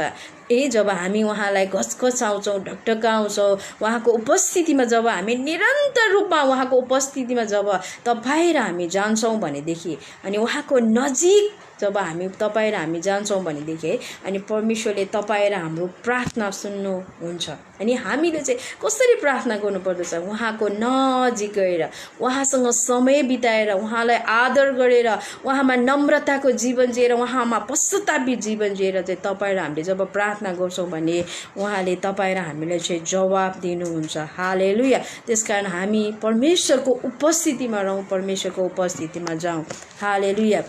जब हामी उहाँलाई घचघचाउँछौँ, ढकढकाउँछौँ, उहाँको उपस्थितिमा जब हामी निरन्तर रूपमा उहाँको उपस्थितिमा जब तपाईँ र हामी जान्छौँ भनेदेखि अनि उहाँको नजिक जब हामी तपाईँ र हामी जान्छौँ भनेदेखि है, अनि परमेश्वरले तपाईँ र हाम्रो प्रार्थना सुन्नुहुन्छ। अनि हामीले चाहिँ कसरी प्रार्थना गर्नुपर्दछ? उहाँको नजिक गएर, उहाँसँग समय बिताएर, उहाँलाई आदर गरेर, उहाँमा नम्रताको जीवन जिएर, उहाँमा पश्चातापी जीवन जिएर चाहिँ तपाईँ र हामीले जब प्रार्थना गर्छौँ भने उहाँले तपाईँ र हामीलाई चाहिँ जवाब दिनुहुन्छ। हालेलुया। त्यसकारण हामी परमेश्वरको उपस्थितिमा रहौँ, परमेश्वरको उपस्थितिमा जाउँ। हालेलुया।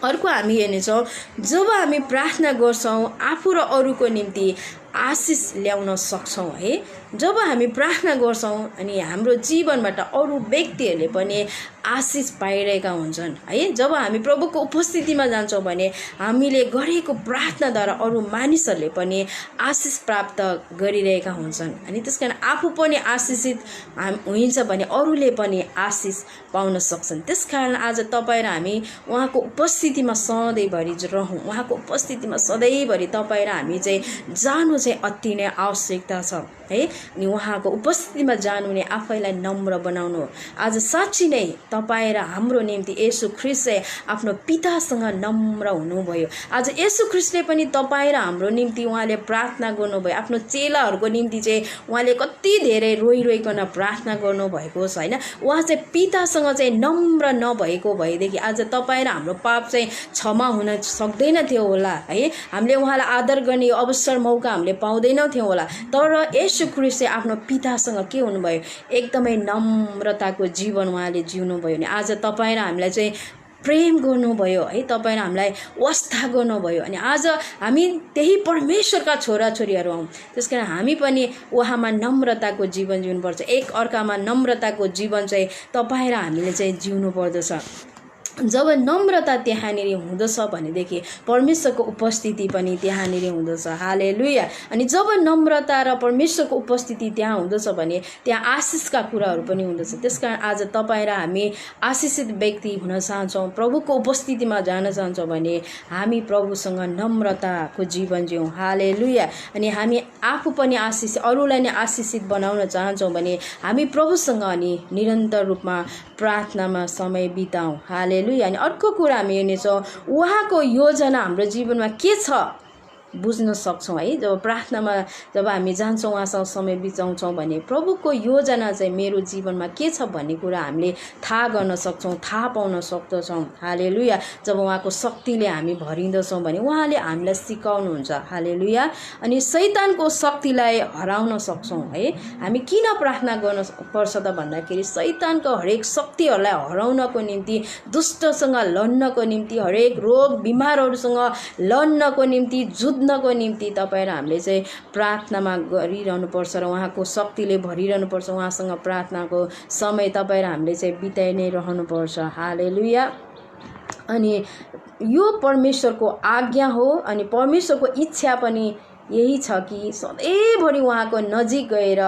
अर्को हामी हेर्नेछौँ, जब हामी प्रार्थना गर्छौँ आफू र अरूको निम्ति आशिष ल्याउन सक्छौँ है। जब हामी प्रार्थना गर्छौँ अनि हाम्रो जीवनबाट अरू व्यक्तिहरूले पनि आशिष पाइरहेका हुन्छन् है। जब हामी प्रभुको उपस्थितिमा जान्छौँ भने हामीले गरेको प्रार्थनाद्वारा अरू मानिसहरूले पनि आशिष प्राप्त गरिरहेका हुन्छन्। अनि त्यसकारण आफू पनि आशिषित हुन्छ भने अरूले पनि आशिष पाउन सक्छन्। त्यसकारण आज तपाईँ र हामी उहाँको उपस्थितिमा सधैँभरि रहौँ। उहाँको उपस्थितिमा सधैँभरि तपाईँ र हामी चाहिँ जानु चाहिँ अति नै आवश्यकता छ है। अनि उहाँको उपस्थितिमा जानु भने आफैलाई नम्र बनाउनु हो। आज साँच्ची नै तपाईँ र हाम्रो निम्ति येशू ख्रीष्ट चाहिँ आफ्नो पितासँग नम्र हुनुभयो। आज येशू ख्रीष्टले पनि तपाईँ र हाम्रो निम्ति उहाँले प्रार्थना गर्नुभयो। आफ्नो चेलाहरूको निम्ति चाहिँ उहाँले कति धेरै रोइकन प्रार्थना गर्नुभएको छ होइन। उहाँ चाहिँ पितासँग चाहिँ नम्र नभएको भएदेखि आज तपाईँ र हाम्रो पाप चाहिँ क्षमा हुन सक्दैन थियो होला है। हामीले उहाँलाई आदर गर्ने अवसर मौका हामीले पाउँदैनौँ थियो होला। तर येशू ख्रीष्ट चाहिँ आफ्नो पितासँग के हुनुभयो? एकदमै नम्रताको जीवन उहाँले जिउनुभयो। अनि आज तपाईँ र हामीलाई चाहिँ प्रेम गर्नुभयो है। तपाईँ र हामीलाई वास्ता गर्नुभयो। अनि आज हामी त्यही परमेश्वरका छोराछोरीहरू हौँ। त्यसकारण हामी पनि उहाँमा नम्रताको जीवन जिउनुपर्छ। एक अर्कामा नम्रताको जीवन चाहिँ तपाईँ र हामीले चाहिँ जिउनु पर्दछ। जब नम्रता त्यहाँनिर हुँदछ भनेदेखि परमेश्वरको उपस्थिति पनि त्यहाँनिर हुँदछ। हालेलुया। अनि जब नम्रता र परमेश्वरको उपस्थिति त्यहाँ हुँदछ भने त्यहाँ आशिषका कुराहरू पनि हुँदछ। त्यसकारण आज तपाईँ र हामी आशिषित व्यक्ति हुन चाहन्छौँ, प्रभुको उपस्थितिमा जान चाहन्छौँ भने हामी प्रभुसँग नम्रताको जीवन जिउँ। हालेलुया। अनि हामी आफू पनि आशिष अरूलाई नै आशिषित बनाउन चाहन्छौँ भने हामी प्रभुसँग अनि निरन्तर रूपमा प्रार्थनामा समय बिताउँ। हालेलुया। अनि अर्को कुरा हामी हेर्नेछौँ, उहाँको योजना हाम्रो जीवनमा के छ बुझ्न सक्छौँ है। जब प्रार्थनामा जब हामी जान्छौँ उहाँसँग समय बिताउँछौँ भने प्रभुको योजना चाहिँ मेरो जीवनमा के छ भन्ने कुरा हामीले थाहा गर्न सक्छौँ, थाहा पाउन सक्दछौँ। हालेलुया। जब उहाँको शक्तिले हामी भरिँदछौँ भने उहाँले हामीलाई सिकाउनुहुन्छ। हालेलुया। अनि शैतानको शक्तिलाई हराउन सक्छौँ है। हामी किन प्रार्थना गर्न पर्छ त भन्दाखेरि शैतानको हरेक शक्तिहरूलाई हराउनको निम्ति, दुष्टसँग लड्नको निम्ति, हरेक रोग बिमारहरूसँग लड्नको निम्ति, जुझ्नको निम्ति तपाईँ र हामीले चाहिँ प्रार्थनामा गरिरहनुपर्छ र उहाँको शक्तिले भरिरहनुपर्छ। उहाँसँग प्रार्थनाको समय तपाईँ र हामीले चाहिँ बिताइ नै रहनुपर्छ। हालेलुया। अनि यो परमेश्वरको आज्ञा हो अनि परमेश्वरको इच्छा पनि यही छ कि सधैँभरि उहाँको नजिक गएर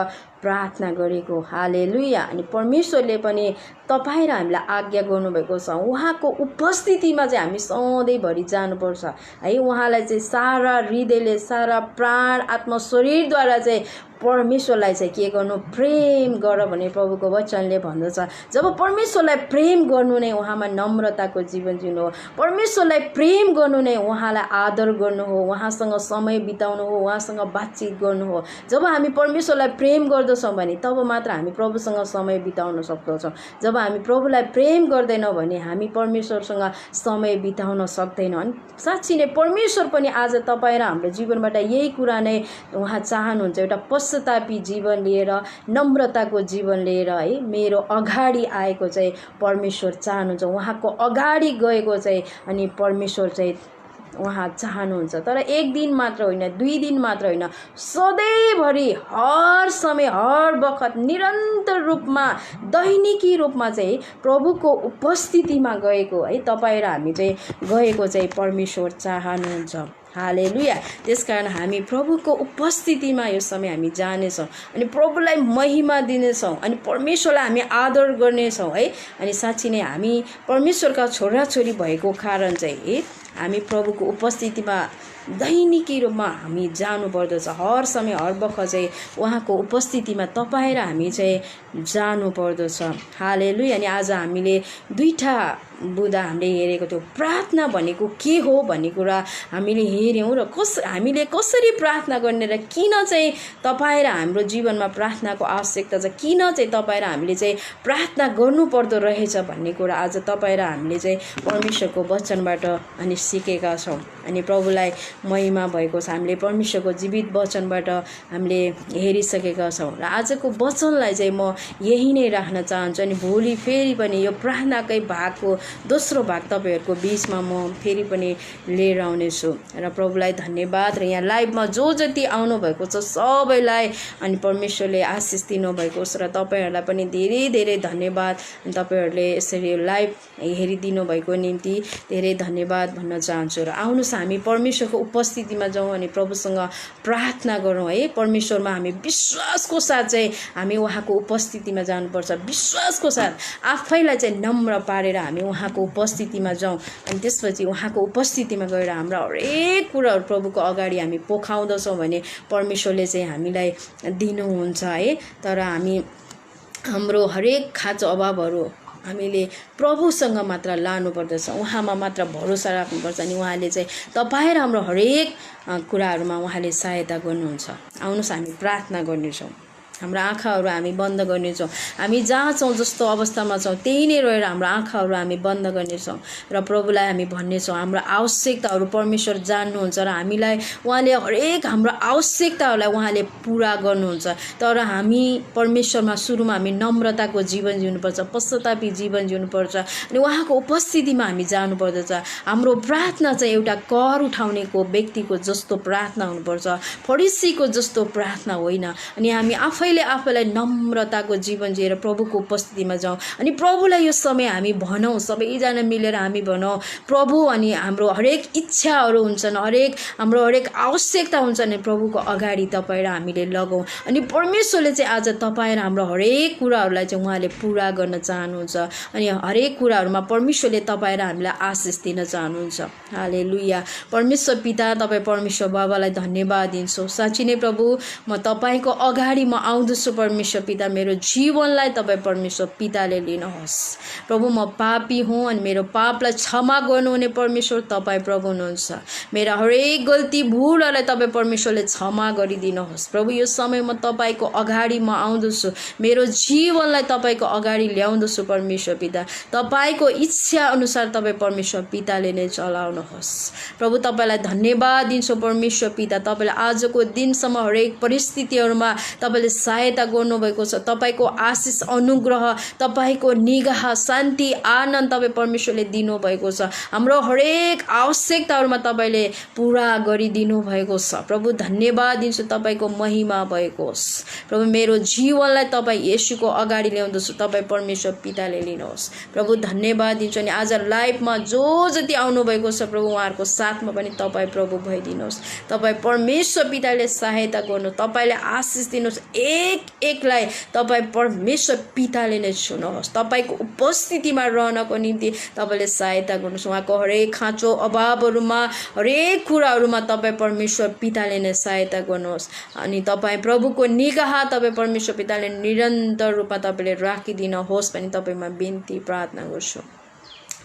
प्रार्थना गरेको। हालेलुया। अनि परमेश्वरले पनि तपाईँ र हामीलाई आज्ञा गर्नुभएको छ उहाँको उपस्थितिमा चाहिँ हामी सधैँभरि जानुपर्छ है। उहाँलाई चाहिँ सारा हृदयले, सारा प्राण, आत्मा, शरीरद्वारा चाहिँ परमेश्वरलाई चाहिँ के गर्नु? प्रेम गर भने प्रभुको वचनले भन्दछ। जब परमेश्वरलाई प्रेम गर्नु नै उहाँमा नम्रताको जीवन जिउनु हो। परमेश्वरलाई प्रेम गर्नु नै उहाँलाई आदर गर्नु हो, उहाँसँग समय बिताउनु हो, उहाँसँग बातचित गर्नु हो। जब हामी परमेश्वरलाई प्रेम गर्दछौँ भने तब मात्र हामी प्रभुसँग समय बिताउन सक्दछौँ। जब हामी प्रभुलाई प्रेम गर्दैनौँ भने हामी परमेश्वरसँग समय बिताउन सक्दैनौँ। अनि साँच्ची नै परमेश्वर पनि आज तपाईँ र हाम्रो जीवनबाट यही कुरा नै उहाँ चाहनुहुन्छ, एउटा पश्चातापी जीवन लिएर, नम्रताको जीवन लिएर है मेरो अगाडि आएको चाहिँ परमेश्वर चाहनुहुन्छ। उहाँको अगाडि गएको चाहिँ अनि परमेश्वर चाहिँ उहाँ चाहनुहुन्छ। तर एक दिन मात्र होइन, 2 दिन मात्र होइन, सधैँभरि हर समय, हर बखत निरन्तर रूपमा, दैनिकी रूपमा चाहिँ प्रभुको उपस्थितिमा गएको है तपाईँ र हामी चाहिँ गएको चाहिँ परमेश्वर चाहनुहुन्छ। हालेलुया। त्यसकारण हामी प्रभुको उपस्थितिमा यो समय हामी जानेछौँ अनि प्रभुलाई महिमा दिनेछौँ अनि परमेश्वरलाई हामी आदर गर्नेछौँ है। अनि साँच्ची नै हामी परमेश्वरका छोराछोरी भएको कारण चाहिँ है हामी प्रभुको उपस्थितिमा दैनिकी रूपमा हामी जानुपर्दछ। हर समय, हर बखत चाहिँ उहाँको उपस्थितिमा तपाईँ र हामी चाहिँ जानुपर्दछ। हालेलुया। अनि आज हामीले 2टा बुँदा हामीले हेरेको थियौँ प्रार्थना भनेको के हो भन्ने कुरा हामीले हेऱ्यौँ र हामीले कसरी प्रार्थना गर्ने र किन चाहिँ तपाईँ र हाम्रो जीवनमा प्रार्थनाको आवश्यकता छ, किन चाहिँ तपाईँ र हामीले चाहिँ प्रार्थना गर्नुपर्दो रहेछ भन्ने कुरा आज तपाईँ र हामीले चाहिँ परमेश्वरको वचनबाट अनि सिकेका छौँ। अनि प्रभुलाई महिमा भएको छ, हामीले परमेश्वरको जीवित वचनबाट हामीले हेरिसकेका छौँ र आजको वचनलाई चाहिँ म यही नै राख्न चाहन्छु। अनि भोलि फेरि पनि यो प्रार्थनाकै भागको दोस्रो भाग तपाईँहरूको बिचमा म फेरि पनि लिएर आउनेछु र प्रभुलाई धन्यवाद। र यहाँ लाइभमा जो जति आउनुभएको छ सबैलाई अनि परमेश्वरले आशिष दिनुभएको छ र तपाईँहरूलाई पनि धेरै धेरै धन्यवाद। अनि तपाईँहरूले यसरी यो लाइभ हेरिदिनु भएको निम्ति धेरै धन्यवाद भन्न चाहन्छु। र आउनुहोस् हामी परमेश्वरको उपस्थितिमा जाउँ अनि प्रभुसँग प्रार्थना गरौँ है। परमेश्वरमा हामी विश्वासको साथ चाहिँ हामी उहाँको उपस्थितिमा जानुपर्छ, विश्वासको साथ आफैलाई चाहिँ नम्र पारेर हामी उहाँको उपस्थितिमा जाउँ। अनि त्यसपछि उहाँको उपस्थितिमा गएर हाम्रा हरेक कुराहरू प्रभुको अगाडि हामी पोखाउँदछौँ भने परमेश्वरले चाहिँ हामीलाई दिनुहुन्छ है। तर हामी हाम्रो हरेक खाँचो अभावहरू हामीले प्रभुसँग मात्र लानुपर्दछ, उहाँमा मात्र भरोसा राख्नुपर्छ। अनि उहाँले चाहिँ तपाईँ र हाम्रो हरेक कुराहरूमा उहाँले सहायता गर्नुहुन्छ। आउनुहोस् हामी प्रार्थना गर्नेछौँ, हाम्रो आँखाहरू हामी बन्द गर्नेछौँ। हामी जहाँ छौँ जस्तो अवस्थामा छौँ त्यही नै रहेर हाम्रो आँखाहरू हामी बन्द गर्नेछौँ र प्रभुलाई हामी भन्नेछौँ हाम्रो आवश्यकताहरू परमेश्वर जान्नुहुन्छ र हामीलाई उहाँले हरेक हाम्रो आवश्यकताहरूलाई उहाँले पुरा गर्नुहुन्छ। तर हामी परमेश्वरमा सुरुमा हामी नम्रताको जीवन जिउनुपर्छ, पश्चातापी जीवन जिउनुपर्छ अनि उहाँको उपस्थितिमा हामी जानुपर्दछ। हाम्रो प्रार्थना चाहिँ एउटा कर उठाउनेको व्यक्तिको जस्तो प्रार्थना हुनुपर्छ, फरिसीको जस्तो प्रार्थना होइन। अनि हामी आफैलाई नम्रताको जीवन जिएर प्रभुको उपस्थितिमा जाउँ अनि प्रभुलाई यो समय हामी भनौँ, सबैजना मिलेर हामी भनौँ प्रभु। अनि हाम्रो हरेक इच्छाहरू हुन्छन्, हाम्रो हरेक आवश्यकता हुन्छ नि प्रभुको अगाडि तपाईँ र हामीले लगाउँ। अनि परमेश्वरले चाहिँ आज तपाईँ र हाम्रो हरेक कुराहरूलाई चाहिँ उहाँले पुरा गर्न चाहनुहुन्छ। अनि हरेक कुराहरूमा परमेश्वरले तपाईँ र हामीलाई आशिष दिन चाहनुहुन्छ। हालेलुया। परमेश्वर पिता तपाईँ परमेश्वर बाबालाई धन्यवाद दिन्छु। साँच्चै नै प्रभु म तपाईँको अगाडि म आउँदछु परमेश्वर पिता, मेरो जीवनलाई तपाईँ परमेश्वर पिताले लिनुहोस्। प्रभु म पापी हुँ अनि मेरो पापलाई क्षमा गर्नुहुने परमेश्वर तपाईँ प्रभु हुनुहुन्छ। मेरा हरेक गल्ती भुलहरूलाई तपाईँ परमेश्वरले क्षमा गरिदिनुहोस्। प्रभु यो समय म तपाईँको अगाडि म आउँदछु, मेरो जीवनलाई तपाईँको अगाडि ल्याउँदछु परमेश्वर पिता। तपाईँको इच्छा अनुसार तपाईँ परमेश्वर पिताले नै चलाउनुहोस्। प्रभु तपाईँलाई धन्यवाद दिन्छु परमेश्वर पिता, तपाईँले आजको दिनसम्म हरेक परिस्थितिहरूमा तपाईँले सहायता गर्नुभएको छ। तपाईँको आशिष अनुग्रह, तपाईँको निगाह, शान्ति, आनन्द तपाईँ परमेश्वरले दिनुभएको छ। हाम्रो हरेक आवश्यकताहरूमा तपाईँले पुरा गरिदिनु भएको छ। प्रभु धन्यवाद दिन्छु, तपाईँको महिमा भएको होस्। प्रभु मेरो जीवनलाई तपाईँ येशूको अगाडि ल्याउँदछु, तपाईँ परमेश्वर पिताले लिनुहोस्। प्रभु धन्यवाद दिन्छु। अनि आज लाइफमा जो जति आउनुभएको छ प्रभु उहाँहरूको साथमा पनि तपाईँ प्रभु भइदिनुहोस्। तपाईँ परमेश्वर पिताले सहायता गर्नु, तपाईँले आशिष दिनुहोस्। एकलाई तपाईँ परमेश्वर पिताले नै छुनुहोस्। तपाईँको उपस्थितिमा रहनको निम्ति तपाईँले सहायता गर्नुहोस्। उहाँको हरेक खाँचो अभावहरूमा, हरेक कुराहरूमा तपाईँ परमेश्वर पिताले नै सहायता गर्नुहोस्। अनि तपाईँ प्रभुको निगाह तपाईँ परमेश्वर पिताले निरन्तर रूपमा तपाईँले राखिदिनुहोस् भनी तपाईँमा बिन्ती प्रार्थना गर्छु।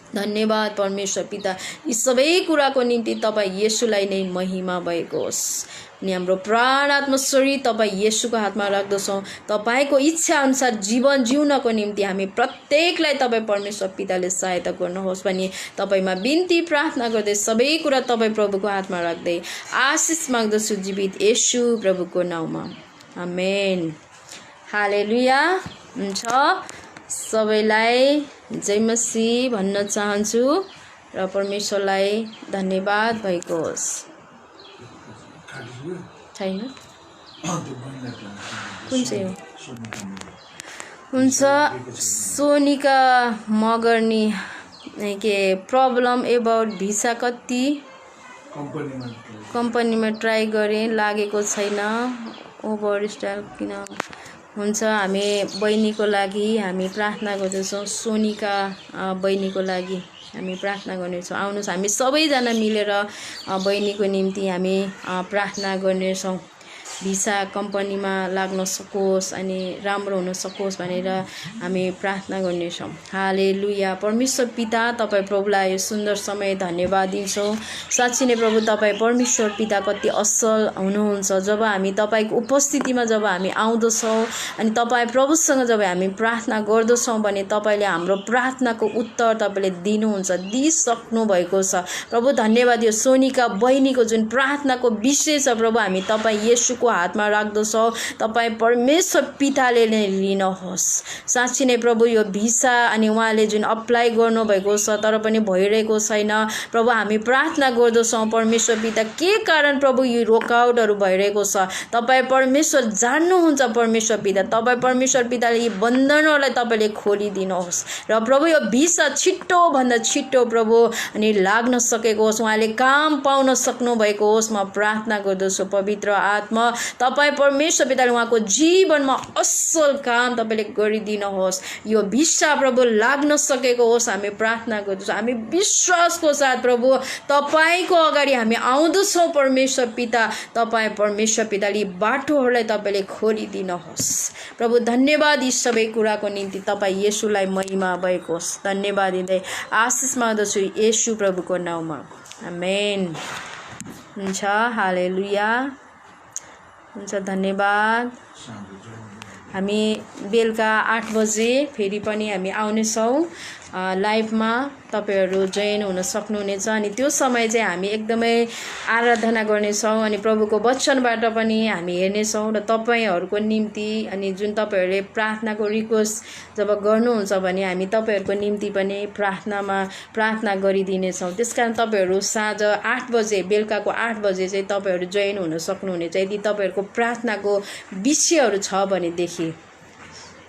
धन्यवाद परमेश्वर पिता, यी सबै कुराको निम्ति तपाईँ येशूलाई नै महिमा भएको होस्। अनि हाम्रो प्राण आत्मा शरीर तपाईँ येशूको हातमा राख्दछौँ। तपाईँको इच्छा अनुसार जीवन जिउनको निम्ति हामी प्रत्येकलाई तपाईँ परमेश्वर पिताले सहायता गर्नुहोस् भनी तपाईँमा बिन्ती प्रार्थना गर्दै सबै कुरा तपाईँ प्रभुको हातमा राख्दै आशिष माग्दछु जीवित येशू प्रभुको नाउँमा, आमेन। हालेलुया। हुन्छ, सबैलाई जय मसीह भन्न चाहन्छु र परमेश्वरलाई धन्यवाद भएको होस्। छैन कुन चाहिँ हो? हुन्छ, सोनिका मगर्नी के प्रब्लम एबाउट भिसा कति कम्पनीमा ट्राई गरेँ, लागेको छैन। ओभर स्टाइल किन हुन्छ? हामी बहिनीको लागि हामी प्रार्थना गर्दैछौँ, सोनिका बहिनीको लागि हामी प्रार्थना गर्नेछौँ। आउनुहोस् हामी सबैजना मिलेर बहिनीको निम्ति हामी प्रार्थना गर्नेछौँ। भिसा कम्पनीमा लाग्न सकोस् अनि राम्रो हुन सकोस् भनेर हामी प्रार्थना गर्नेछौँ। हालेलुया। परमेश्वर पिता तपाईँ प्रभुलाई यो सुन्दर समय धन्यवाद दिन्छौँ। साँच्चै नै प्रभु तपाईँ परमेश्वर पिता कति असल हुनुहुन्छ। जब हामी तपाईँको उपस्थितिमा जब हामी आउँदछौँ अनि तपाईँ प्रभुसँग जब हामी प्रार्थना गर्दछौँ भने तपाईँले हाम्रो प्रार्थनाको उत्तर तपाईँले दिनुहुन्छ, दिइसक्नु भएको छ। प्रभु धन्यवाद। यो सोनिका बहिनीको जुन प्रार्थनाको विषय छ प्रभु हामी तपाईँ येशूको हातमा राख्दछौँ। तपाईँ परमेश्वर पिताले नै लिनुहोस्। साँच्चै नै प्रभु यो भिसा अनि उहाँले जुन अप्लाई गर्नुभएको छ तर पनि भइरहेको छैन प्रभु हामी प्रार्थना गर्दछौँ परमेश्वर पिता के कारण प्रभु यो रोकावटहरू भइरहेको छ तपाईँ परमेश्वर जान्नुहुन्छ। परमेश्वर पिता तपाईँ परमेश्वर पिताले यी बन्धनहरूलाई तपाईँले खोलिदिनुहोस् र प्रभु यो भिसा छिट्टोभन्दा छिट्टो प्रभु अनि लाग्न सकेको होस्, उहाँले काम पाउन सक्नु भएको होस्। म प्रार्थना गर्दछु पवित्र आत्मा तपाईँ परमेश्वर पिताले उहाँको जीवनमा असल काम तपाईँले गरिदिनुहोस्। यो भिसा प्रभु लाग्न सकेको होस् हामी प्रार्थना गर्दछौँ। हामी विश्वासको साथ प्रभु तपाईँको अगाडि हामी आउँदछौँ परमेश्वर पिता। तपाईँ परमेश्वर पिताले बाटोहरूलाई तपाईँले खोलिदिनुहोस्। प्रभु धन्यवाद यी सबै कुराको निम्ति। तपाईँ येशूलाई महिमा भएको होस्। धन्यवाद दिँदै आशिष माग्दछु येशू प्रभुको नाउँमा, आमेन। हुन्छ। हालेलुया। हुन्छ। धन्यवाद। हामी बेलुका 8 बजे फेरि पनि हामी आउनेछौँ लाइभमा। तपाईँहरू जोइन हुन सक्नुहुनेछ अनि त्यो समय चाहिँ हामी एकदमै आराधना गर्नेछौँ अनि प्रभुको वचनबाट पनि हामी हेर्नेछौँ र तपाईँहरूको निम्ति अनि जुन तपाईँहरूले प्रार्थनाको रिक्वेस्ट जब गर्नुहुन्छ भने हामी तपाईँहरूको निम्ति पनि प्रार्थना गरिदिनेछौँ। त्यसकारण तपाईँहरू साँझ 8 बजे बेलुकाको 8 बजे चाहिँ तपाईँहरू जोइन हुन सक्नुहुनेछ यदि तपाईँहरूको प्रार्थनाको विषयहरू छ भनेदेखि।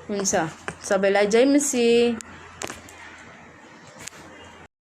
हुन्छ। सबैलाई जय मसीह।